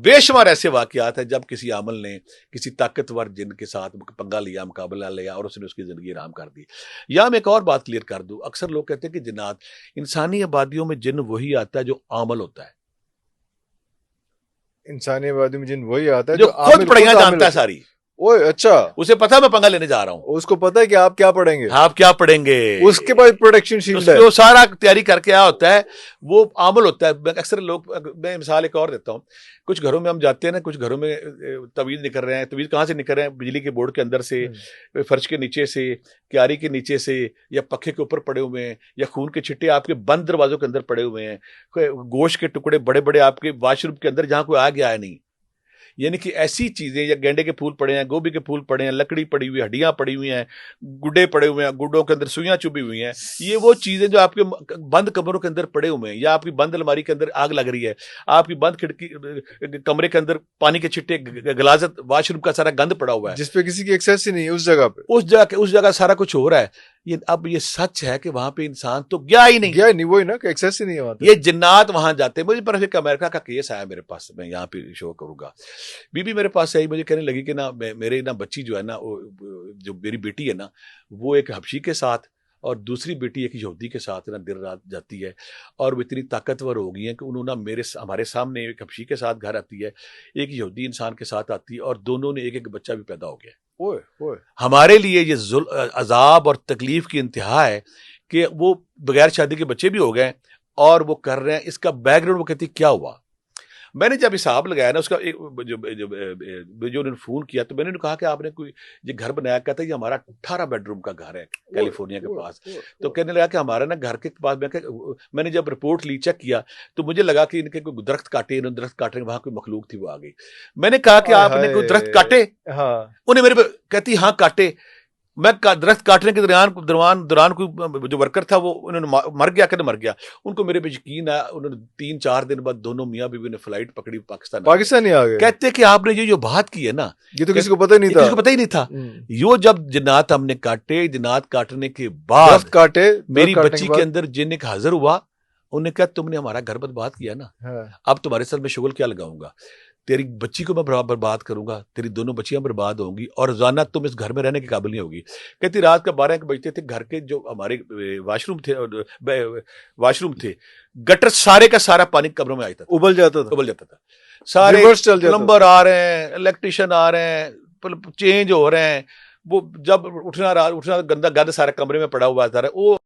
بے شمار ایسے واقعات ہیں جب کسی عامل نے کسی طاقتور جن کے ساتھ پنگا لیا، مقابلہ لیا اور اس نے اس کی زندگی آرام کر دی. یا میں ایک اور بات کلیئر کر دوں، اکثر لوگ کہتے ہیں کہ جنات، انسانی آبادیوں میں جن وہی آتا ہے جو عامل ہوتا ہے، انسانی آبادی میں جن وہی آتا ہے جو خود پڑھیاں جانتا ہے ساری. اوہ اچھا، اسے پتا میں پنگا لینے جا رہا ہوں، اس کو پتا ہے کہ آپ کیا پڑھیں گے، آپ کیا پڑھیں گے، اس کے پاس پروٹیکشن شیلڈ ہے، جو سارا تیاری کر کے آیا ہوتا ہے وہ عامل ہوتا ہے. اکثر لوگ، میں مثال ایک اور دیتا ہوں، کچھ گھروں میں ہم جاتے ہیں نا، کچھ گھروں میں تویز نکل رہے ہیں. تویز کہاں سے نکل رہے ہیں؟ بجلی کے بورڈ کے اندر سے، فرش کے نیچے سے، کیاری کے نیچے سے، یا پکھے کے اوپر پڑے ہوئے ہیں، یا خون کے چھٹے آپ کے بند دروازوں کے اندر پڑے ہوئے ہیں، گوشت کے ٹکڑے بڑے بڑے آپ کے واش روم کے اندر جہاں کوئی آ گیا ہے نہیں. یعنی کہ ایسی چیزیں، یا گینڈے کے پھول پڑے ہیں، گوبھی کے پھول پڑے ہیں، لکڑی پڑی ہوئی، ہڈیاں پڑی ہوئی ہیں، گڈے پڑے ہوئے ہیں، گڈوں کے اندر سوئیاں چبھی ہوئی ہیں. یہ وہ چیزیں جو آپ کے بند کمروں کے اندر پڑے ہوئے ہیں، یا آپ کی بند الماری کے اندر آگ لگ رہی ہے، آپ کی بند کھڑکی کمرے کے اندر پانی کے چھٹے، غلاظت، واش روم کا سارا گند پڑا ہوا ہے، جس پہ کسی کی ایکسیس ہی نہیں ہے اس جگہ پہ، اس جگہ سارا کچھ ہو رہا ہے. اب یہ سچ ہے کہ وہاں پہ انسان تو گیا ہی نہیں، وہی نا کہ ایکسیس ہی نہیں ہے وہاں پہ. یہ جنات وہاں جاتے ہیں. مجھے پر ایک امریکہ کا کیس آیا میرے پاس، میں یہاں پہ شو کروں گا. بی میرے پاس آئی، مجھے کہنے لگی کہ نا میرے نا بچی جو ہے نا، جو میری بیٹی ہے نا، وہ ایک حبشی کے ساتھ اور دوسری بیٹی ایک یہودی کے ساتھ نا دن رات جاتی ہے، اور وہ اتنی طاقتور ہو گئی ہیں کہ انہوں نے ہمارے سامنے ایک حبشی کے ساتھ گھر آتی ہے، ایک یہودی انسان کے ساتھ آتی ہے، اور دونوں نے ایک ایک بچہ بھی پیدا ہو گیا. ہمارے لیے یہ عذاب اور تکلیف کی انتہا ہے کہ وہ بغیر شادی کے بچے بھی ہو گئے اور وہ کر رہے ہیں. اس کا بیک گراؤنڈ وہ کہتی کیا ہوا. میں نے جب حساب لگایا نا اس کا، جو انہوں نے فون کیا تو میں نے کہا کہ آپ نے کوئی یہ گھر بنایا، کہتا ہے یہ ہمارا 18 بیڈ روم کا گھر ہے کیلیفورنیا کے پاس. تو کہنے لگا کہ ہمارا نا گھر کے پاس، میں نے جب رپورٹ لی، چیک کیا، تو مجھے لگا کہ ان کے کوئی درخت کاٹے، انہوں نے درخت کاٹے، وہاں کوئی مخلوق تھی وہ آ گئی. میں نے کہا کہ آپ نے کوئی درخت کاٹے؟ انہیں میرے پہ کہتی ہاں کاٹے. میں درخت کاٹنے کے دوران کوئی جو ورکر تھا وہ انہوں نے مر گیا کہ مر گیا. ان کو میرے پہ یقین آیا. انہوں نے 3-4 دن بعد دونوں میاں بیوی نے فلائٹ پکڑی، پاکستان آ گئے. کہتے کہ آپ نے یہ جو بات کی ہے نا، یہ تو کسی کو پتہ ہی نہیں تھا. یہ جب جنات ہم نے کاٹے، جنات کاٹنے کے بعد کاٹے، میری بچی کے اندر جن ایک حاضر ہوا. انہوں نے کہا تم نے ہمارا گھر برباد کیا نا، اب تمہارے ساتھ میں شغل کیا لگاؤں گا، تیری بچی کو میں برباد کروں گا، تیری دونوں بچیاں برباد ہوں گی، اور روزانہ تم اس گھر میں رہنے کے قابل نہیں ہوگی. کہتی رات کا 12 بجتے تھے، گھر کے جو ہمارے واش روم تھے، گٹر سارے کا سارا پانی کمروں میں آتا تھا، ابل جاتا تھا. سارے پلمبر آ رہے ہیں، الیکٹریشین آ رہے ہیں، چینج ہو رہے ہیں. وہ جب اٹھنا گندا گند سارے کمرے میں پڑا ہوا تھا، وہ